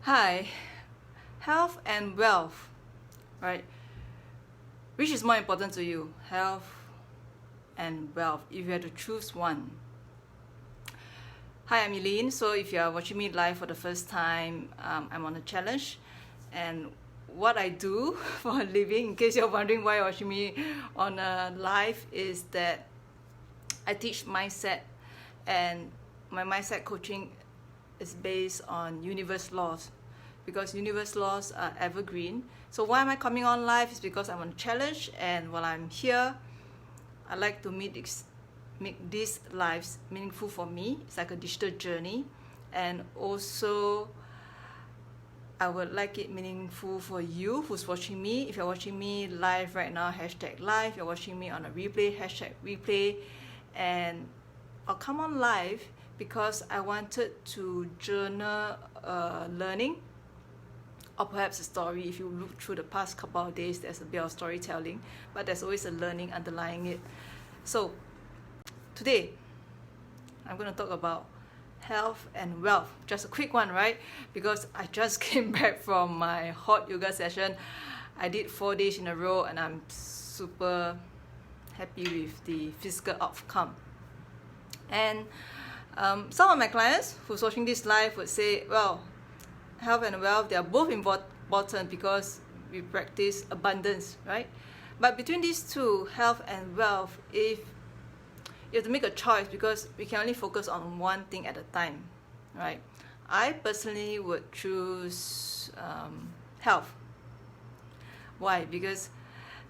Hi, health and wealth, right? Which is more important to you, health and wealth, if you had to choose one? Hi, I'm Eileen. So if you are watching me live for the first time, I'm on a challenge, and what I do for a living, in case you're wondering why you're watching me on a live, is that I teach mindset, and my mindset coaching is based on universe laws, because universe laws are evergreen. So why am I coming on live? Is because I'm on a challenge, and while I'm here, I like to make these lives meaningful for me. It's like a digital journey, and also I would like it meaningful for you who's watching me. If you're watching me live right now, hashtag live. If you're watching me on a replay, hashtag replay. And I'll come on live because I wanted to journal learning, or perhaps a story. If you look through the past couple of days, there's a bit of storytelling, but there's always a learning underlying it. So today, I'm going to talk about health and wealth. Just a quick one, right? Because I just came back from my hot yoga session. I did 4 days in a row, and I'm super happy with the physical outcome. And some of my clients who's watching this live would say, well, health and wealth, they are both important because we practice abundance, right? But between these two, health and wealth, if you have to make a choice, because we can only focus on one thing at a time, right? I personally would choose health. Why? Because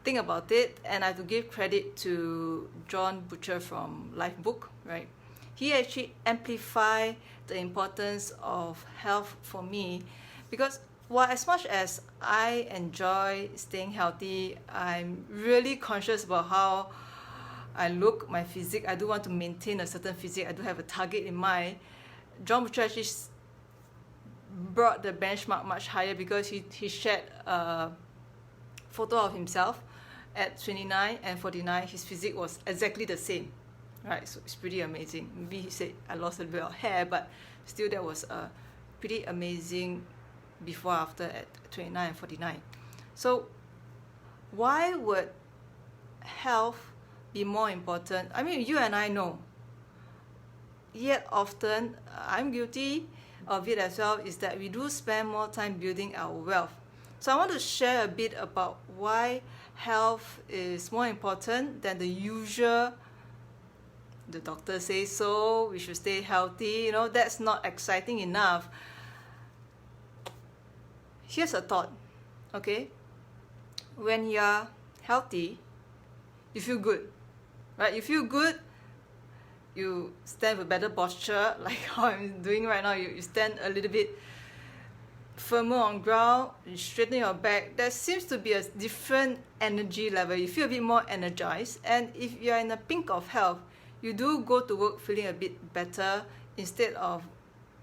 think about it, and I have to give credit to John Butcher from Lifebook, right? He actually amplified the importance of health for me, because while as much as I enjoy staying healthy, I'm really conscious about how I look, my physique. I do want to maintain a certain physique. I do have a target in mind. John Butcher actually brought the benchmark much higher, because he shared a photo of himself at 29 and 49. His physique was exactly the same, right? So it's pretty amazing. Maybe he said I lost a bit of hair, but still that was a pretty amazing before after at 29 and 49. So why would health be more important? I mean, you and I know, yet often I'm guilty of it as well, is that we do spend more time building our wealth. So I want to share a bit about why health is more important than the usual, the doctor says so, we should stay healthy. That's not exciting enough. Here's a thought, okay? When you're healthy, you feel good, right? You feel good, you stand with better posture, like how I'm doing right now. You stand a little bit firmer on ground, you straighten your back. There seems to be a different energy level. You feel a bit more energized. And if you're in the pink of health, you do go to work feeling a bit better, instead of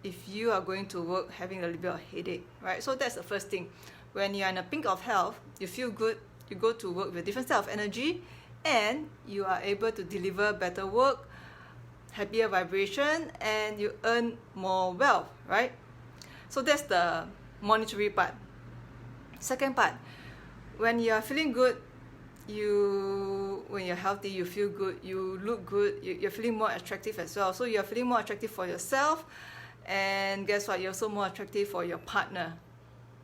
if you are going to work having a little bit of headache, right? So that's the first thing. When you're in a pink of health, you feel good, you go to work with a different set of energy, and you are able to deliver better work, happier vibration, and you earn more wealth, right? So that's the monetary part. Second part, when you are feeling good, when you're healthy, you feel good, you look good, you're feeling more attractive as well. So you're feeling more attractive for yourself, and guess what? You're also more attractive for your partner,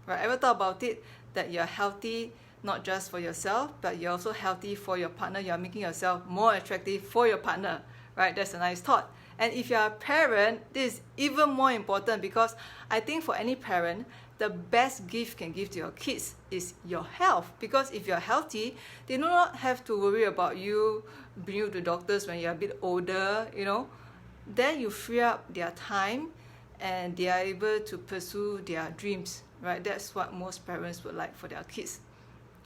right? Ever thought about it, that you're healthy not just for yourself, but you're also healthy for your partner? You're making yourself more attractive for your partner, right? That's a nice thought. And if you're a parent, this is even more important, because I think for any parent, the best gift you can give to your kids is your health. Because if you're healthy, they do not have to worry about you bring you to doctors when you're a bit older, Then you free up their time, and they are able to pursue their dreams, right? That's what most parents would like for their kids.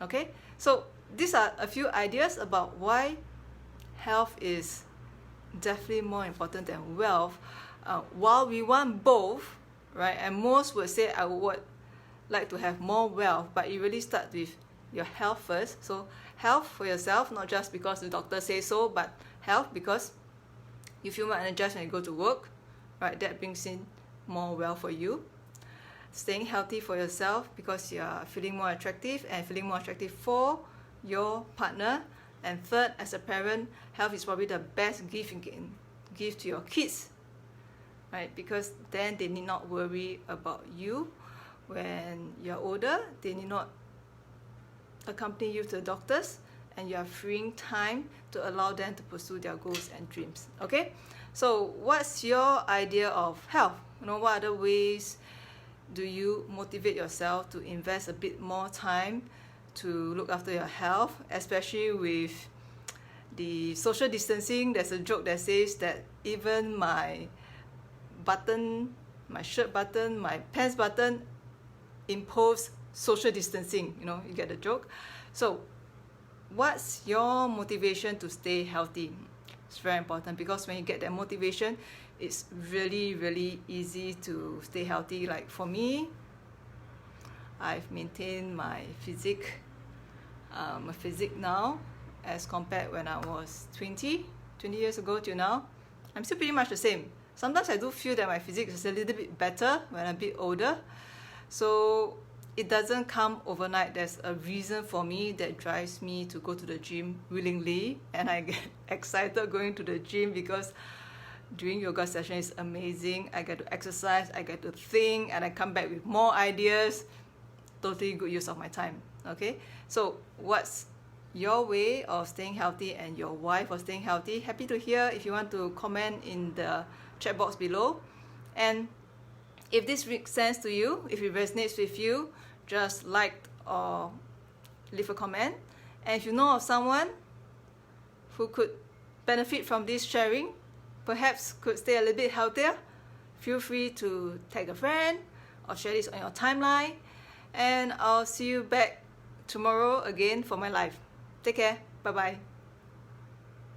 Okay? So these are a few ideas about why health is definitely more important than wealth. While we want both, right? And most would say I would like to have more wealth, but it really starts with your health first. So health for yourself, not just because the doctor says so, but health because you feel more energized when you go to work, right? That brings in more wealth for you. staying healthy for yourself because you are feeling more attractive and feeling more attractive for your partner. And third, as a parent, health is probably the best gift you can give to your kids, right? Because then they need not worry about you when you're older. They need not accompany you to the doctors, and you are freeing time to allow them to pursue their goals and dreams. Okay, so what's your idea of health? What other ways do you motivate yourself to invest a bit more time to look after your health, especially with the social distancing? There's a joke that says that even my button, my shirt button, my pants button impose social distancing. You get the joke. So what's your motivation to stay healthy? It's very important, because when you get that motivation, it's really, really easy to stay healthy. Like for me, I've maintained my physique now as compared when I was 20 years ago till now. I'm still pretty much the same. Sometimes I do feel that my physique is a little bit better when I'm a bit older. So it doesn't come overnight. There's a reason for me that drives me to go to the gym willingly, and I get excited going to the gym because during yoga session is amazing. I get to exercise, I get to think, and I come back with more ideas. Totally good use of my time. Okay, so what's your way of staying healthy and your wife of staying healthy? Happy to hear. If you want to comment in the chat box below. And if this makes sense to you, if it resonates with you, just like or leave a comment. And if you know of someone who could benefit from this sharing, perhaps could stay a little bit healthier, feel free to tag a friend or share this on your timeline. And I'll see you back tomorrow again for my live. Take care. Bye-bye.